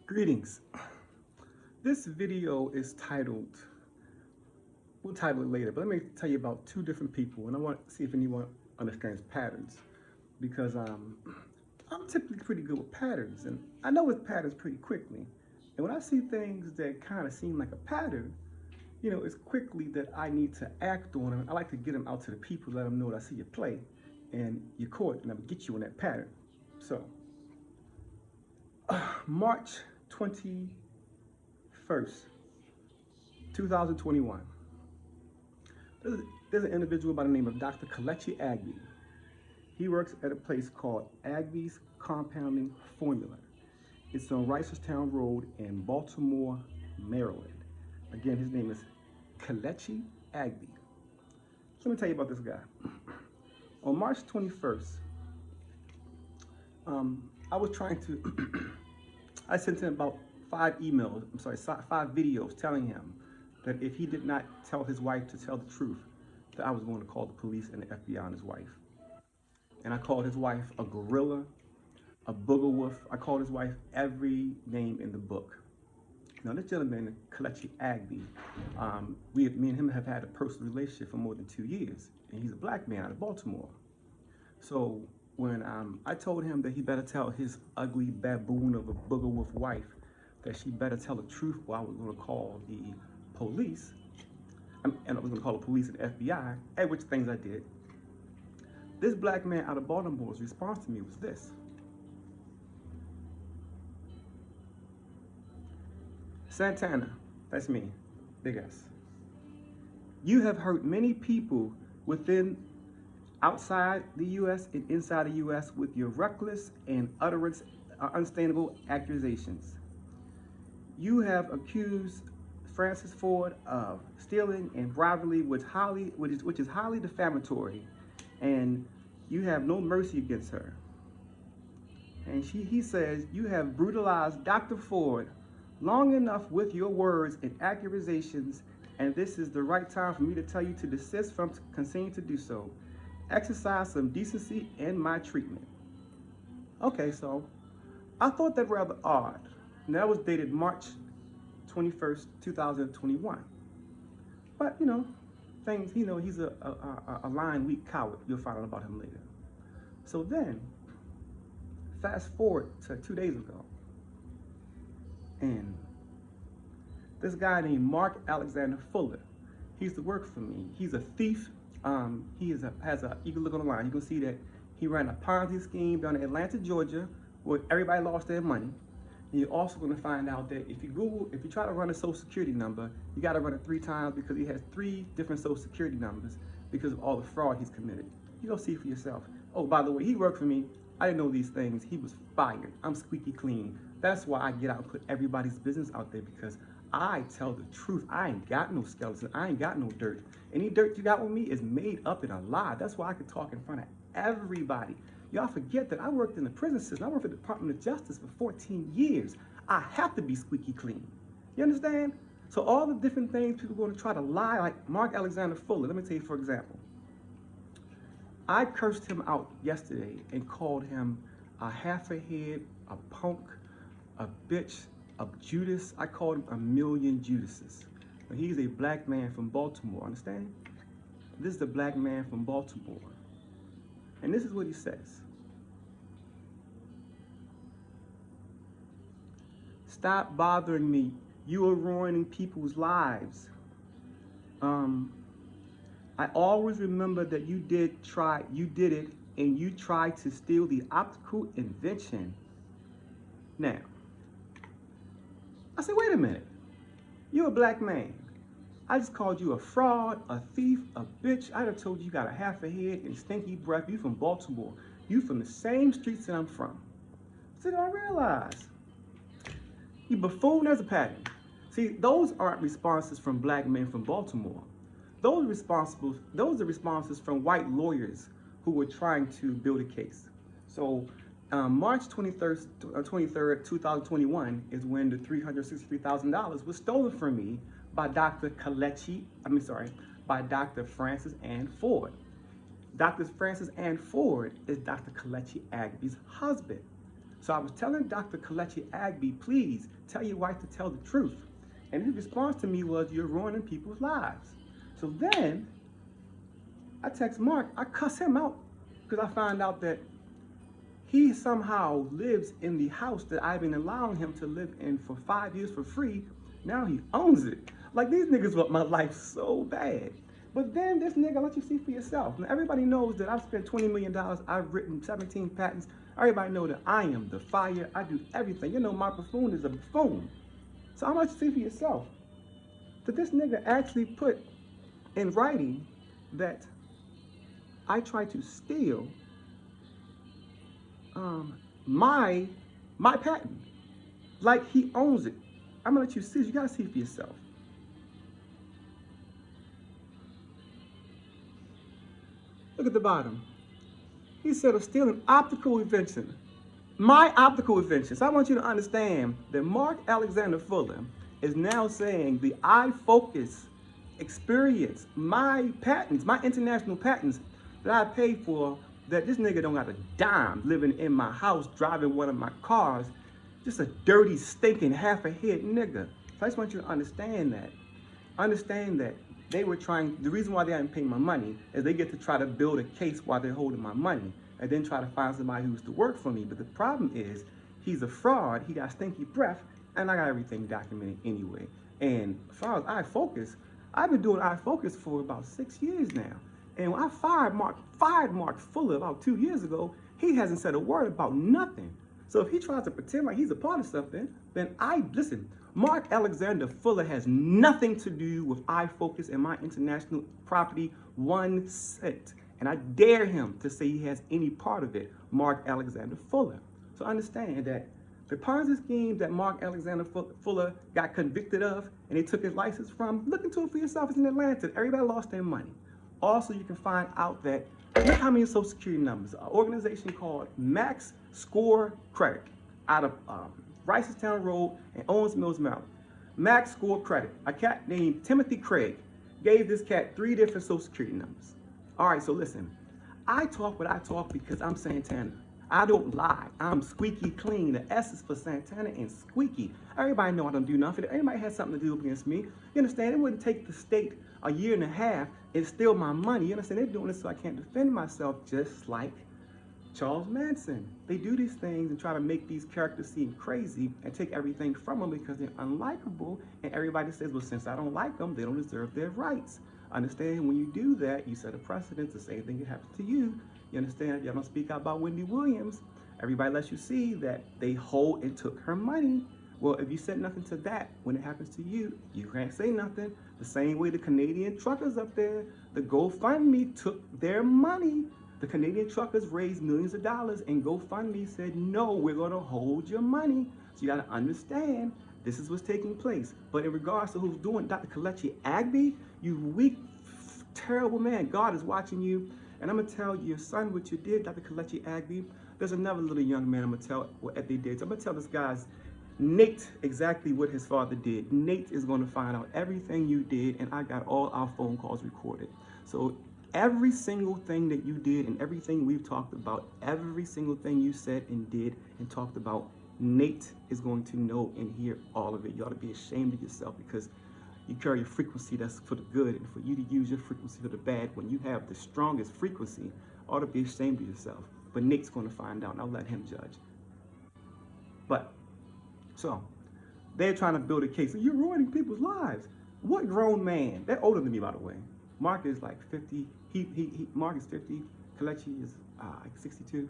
Greetings. This video is titled, we'll title it later, but let me tell you about two different people, and I want to see if anyone understands patterns, because I'm typically pretty good with patterns, and I know with patterns pretty quickly. And when I see things that kind of seem like a pattern, it's quickly that I need to act on them. I like to get them out to the people, let them know that I see you play, and you're caught, and I'm gonna get you in that pattern. So, March 21st, 2021. There's an individual by the name of Dr. Kelechi Agbe. He works at a place called Agbe's Compounding Formula. It's on Reisterstown Road in Baltimore, Maryland. Again, his name is Kelechi Agbe. So let me tell you about this guy. On March 21st, I was trying to, I sent him about 5 videos telling him that if he did not tell his wife to tell the truth, that I was going to call the police and the FBI on his wife. And I called his wife a gorilla, a booger wolf. I called his wife every name in the book. Now this gentleman, Kelechi Agbe, me and him have had a personal relationship for more than 2 years, and he's a black man out of Baltimore. So when I told him that he better tell his ugly baboon of a booger wolf wife that she better tell the truth, or I was going to call the police, and I was going to call the police and the FBI, at which things I did. This black man out of Baltimore's response to me was this: Santana, that's me, big S. You have hurt many people outside the U.S. and inside the U.S. with your reckless and unsustainable accusations. You have accused Frances Ford of stealing and bribery, which is highly defamatory, and you have no mercy against her. And he says, you have brutalized Dr. Ford long enough with your words and accusations, and this is the right time for me to tell you to desist from continuing to do so. Exercise some decency in my treatment. Okay, so I thought that rather odd. And that was dated March 21st, 2021. But, things, he's a lying, weak coward. You'll find out about him later. So then, fast forward to 2 days ago, and this guy named Mark Alexander Fuller, he used to work for me. He's a thief. You can look on the line, you can see that he ran a Ponzi scheme down in Atlanta, Georgia, where everybody lost their money. And you're also going to find out that if you try to run a social security number, you got to run it 3 times because he has 3 different social security numbers because of all the fraud he's committed. You go see for yourself. Oh, by the way, he worked for me. I didn't know these things. He was fired. I'm squeaky clean. That's why I get out and put everybody's business out there, because I tell the truth. I ain't got no skeleton. I ain't got no dirt. Any dirt you got with me is made up in a lie. That's why I can talk in front of everybody. Y'all forget that I worked in the prison system. I worked for the Department of Justice for 14 years. I have to be squeaky clean. You understand? So all the different things people are going to try to lie, like Mark Alexander Fuller. Let me tell you, for example. I cursed him out yesterday and called him a half a head, a punk, a bitch, a Judas. I called him a million Judases. But he's a black man from Baltimore, understand? This is the black man from Baltimore. And this is what he says. Stop bothering me. You are ruining people's lives. I always remember that you did it, and you tried to steal the optical invention. Now, I said, wait a minute. You're a black man. I just called you a fraud, a thief, a bitch. I'd have told you got a half a head and stinky breath. You from Baltimore. You from the same streets that I'm from. So I realized, you buffoon, there's a pattern. See, those aren't responses from black men from Baltimore. Those are responses from white lawyers who were trying to build a case. So March 23rd, 2021 is when the $363,000 was stolen from me by Dr. Frances Ann Ford. Dr. Frances Ann Ford is Dr. Kelechi Agbe's husband. So I was telling Dr. Kelechi Agbe, please tell your wife to tell the truth. And his response to me was, you're ruining people's lives. So then I text Mark, I cuss him out because I found out that he somehow lives in the house that I've been allowing him to live in for 5 years for free. Now he owns it. Like, these niggas want my life so bad. But then this nigga, let you see for yourself. Now everybody knows that I've spent $20 million. I've written 17 patents. Everybody know that I am the fire. I do everything. You know, my buffoon is a buffoon. So I'm gonna let you see for yourself that this nigga actually put in writing that I tried to steal my patent. Like, he owns it. I'm gonna let you see. You gotta see for yourself. Look at the bottom. He said of stealing optical invention. My optical invention. So I want you to understand that Mark Alexander Fuller is now saying the iFocus experience, my patents, my international patents that I paid for, that this nigga don't got a dime living in my house, driving one of my cars, just a dirty, stinking, half a head nigga. So I just want you to understand that. Understand that they were trying, the reason why they didn't pay my money is they get to try to build a case while they're holding my money and then try to find somebody who used to work for me. But the problem is, he's a fraud, he got stinky breath, and I got everything documented anyway. And as far as iFocus, I've been doing iFocus for about 6 years now. And when I fired Mark Fuller about 2 years ago, he hasn't said a word about nothing. So if he tries to pretend like he's a part of something, then listen, Mark Alexander Fuller has nothing to do with iFocus and my intellectual property 1 cent. And I dare him to say he has any part of it, Mark Alexander Fuller. So understand that the Ponzi scheme that Mark Alexander Fuller got convicted of and they took his license from, look into it for yourself. It's in Atlanta. Everybody lost their money. Also, you can find out that, look how many social security numbers. An organization called Max Score Credit out of Ricestown Road in Owens Mills, Maryland. Max Score Credit, a cat named Timothy Craig, gave this cat 3 different social security numbers. All right, so listen, I talk what I talk because I'm Santana. I don't lie. I'm squeaky clean. The S is for Santana and squeaky. Everybody know I don't do nothing. If anybody has something to do against me, you understand? It wouldn't take the state a year and a half and steal my money. You understand? They're doing this so I can't defend myself, just like Charles Manson. They do these things and try to make these characters seem crazy and take everything from them because they're unlikable. And everybody says, well, since I don't like them, they don't deserve their rights. Understand, when you do that, you set a precedent. The same thing that happens to you. You understand? Y'all don't speak out about Wendy Williams. Everybody lets you see that they hold and took her money. Well, if you said nothing to that, when it happens to you, you can't say nothing. The same way the Canadian truckers up there, the GoFundMe took their money. The Canadian truckers raised millions of dollars, and GoFundMe said, no, we're going to hold your money. So you got to understand, this is what's taking place. But in regards to who's doing, Dr. Kelechi Agbe, you weak, terrible man, God is watching you. And I'm going to tell your son what you did, Dr. Kelechi Agbe. There's another little young man I'm going to tell what they did. So I'm going to tell this guy's Nate exactly what his father did. Nate is going to find out everything you did, and I got all our phone calls recorded. So every single thing that you did and everything we've talked about, every single thing you said and did and talked about, Nate is going to know and hear all of it. You ought to be ashamed of yourself because you carry a frequency that's for the good, and for you to use your frequency for the bad when you have the strongest frequency, ought to be ashamed of yourself. But Nate's going to find out, and I'll let him judge. But, so, they're trying to build a case. So you're ruining people's lives. What grown man? They're older than me, by the way. Mark is like 50. Mark is 50. Kelechi is like 62.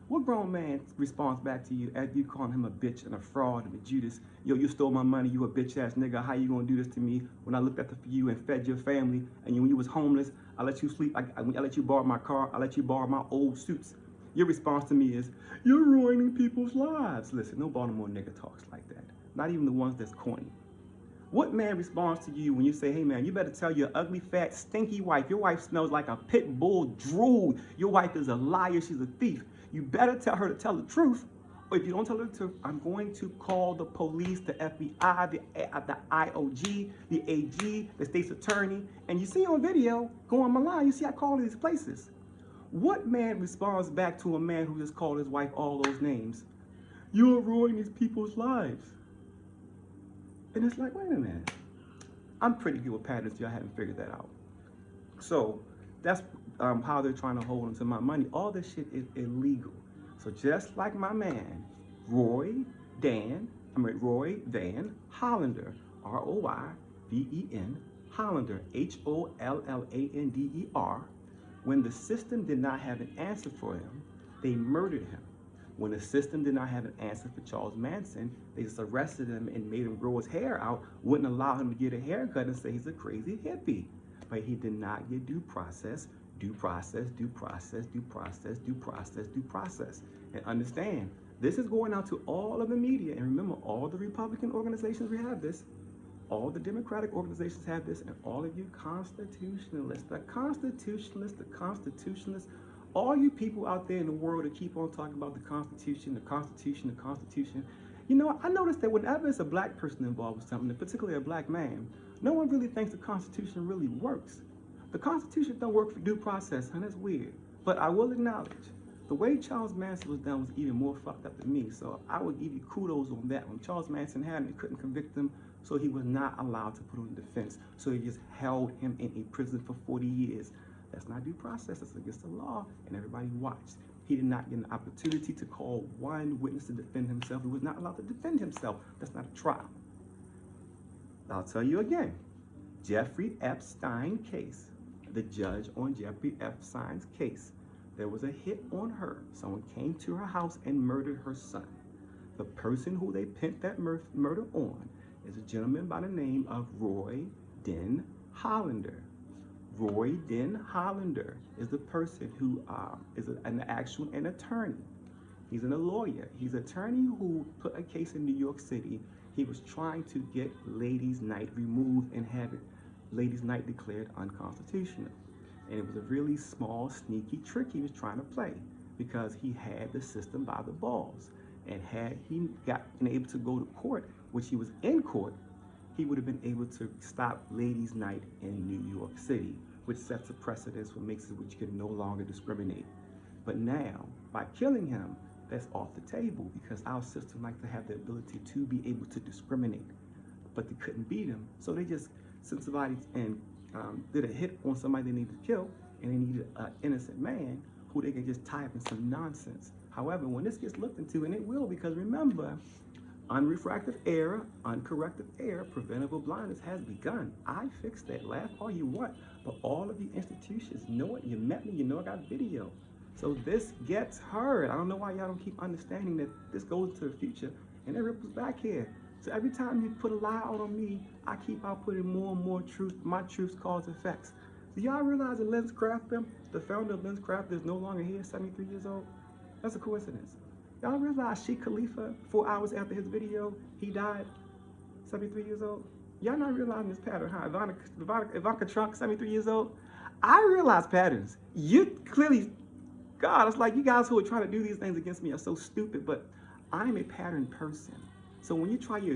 What grown man responds back to you as you calling him a bitch and a fraud and a Judas? Yo, you stole my money. You a bitch ass nigga. How you gonna do this to me when I looked after you and fed your family? And when you was homeless, I let you sleep. I let you borrow my car. I let you borrow my old suits. Your response to me is, you're ruining people's lives. Listen, no Baltimore nigga talks like that. Not even the ones that's corny. What man responds to you when you say, hey man, you better tell your ugly, fat, stinky wife, your wife smells like a pit bull drool. Your wife is a liar, she's a thief. You better tell her to tell the truth. Or if you don't tell her the truth, I'm going to call the police, the FBI, the IOG, the AG, the state's attorney. And you see on video, go on my line, you see I call these places. What man responds back to a man who just called his wife all those names? You're ruining these people's lives. And it's like, wait a minute. I'm pretty good with patterns. Y'all haven't figured that out. So that's how they're trying to hold onto my money. All this shit is illegal. So just like my man, Roy Van Hollander, Royven Hollander, Hollander, when the system did not have an answer for him, they murdered him. When the system did not have an answer for Charles Manson, they just arrested him and made him grow his hair out, wouldn't allow him to get a haircut and say he's a crazy hippie. But he did not get due process. And understand, this is going out to all of the media. And remember, all the Republican organizations we have this, all the Democratic organizations have this, and all of you constitutionalists, the constitutionalists, all you people out there in the world that keep on talking about the Constitution. You know, I noticed that whenever it's a black person involved with something, particularly a black man, no one really thinks the Constitution really works. The Constitution don't work for due process, and that's weird. But I will acknowledge, the way Charles Manson was done was even more fucked up than me, so I would give you kudos on that one. Charles Manson had him, they couldn't convict him, so he was not allowed to put on defense. So they just held him in a prison for 40 years. That's not due process, that's against the law, and everybody watched. He did not get an opportunity to call one witness to defend himself. He was not allowed to defend himself. That's not a trial. I'll tell you again, Jeffrey Epstein case, the judge on Jeffrey Epstein's case, there was a hit on her. Someone came to her house and murdered her son. The person who they pinned that murder on is a gentleman by the name of Roy Den Hollander. Roy Den Hollander is the person who is an attorney. He's a lawyer. He's an attorney who put a case in New York City. He was trying to get Ladies' Night removed and have it Ladies' Night declared unconstitutional. And it was a really small, sneaky trick he was trying to play because he had the system by the balls. And had he been able to go to court, which he was in court, he would have been able to stop Ladies' Night in New York City, which sets a precedence, what makes it which you can no longer discriminate. But now, by killing him, that's off the table because our system likes to have the ability to be able to discriminate. But they couldn't beat him, so they just sent somebody and did a hit on somebody they needed to kill, and they needed an innocent man who they could just tie up in some nonsense. However, when this gets looked into, and it will, because remember, unrefractive error, uncorrected error, preventable blindness has begun. I fixed that. Laugh all you want, but all of you institutions know it. You met me, you know I got video. So this gets heard. I don't know why y'all don't keep understanding that this goes into the future, and it ripples back here. So every time you put a lie out on me, I keep out putting more and more truth. My truths cause effects. Do y'all realize that Lens Crafton, the founder of Lens Crafton, is no longer here, 73 years old? That's a coincidence. Y'all realize Sheikh Khalifa, 4 hours after his video, he died, 73 years old? Y'all not realizing this pattern, huh? Ivanka Trump, 73 years old? I realize patterns. You clearly, God, it's like you guys who are trying to do these things against me are so stupid, but I'm a pattern person. So when you try your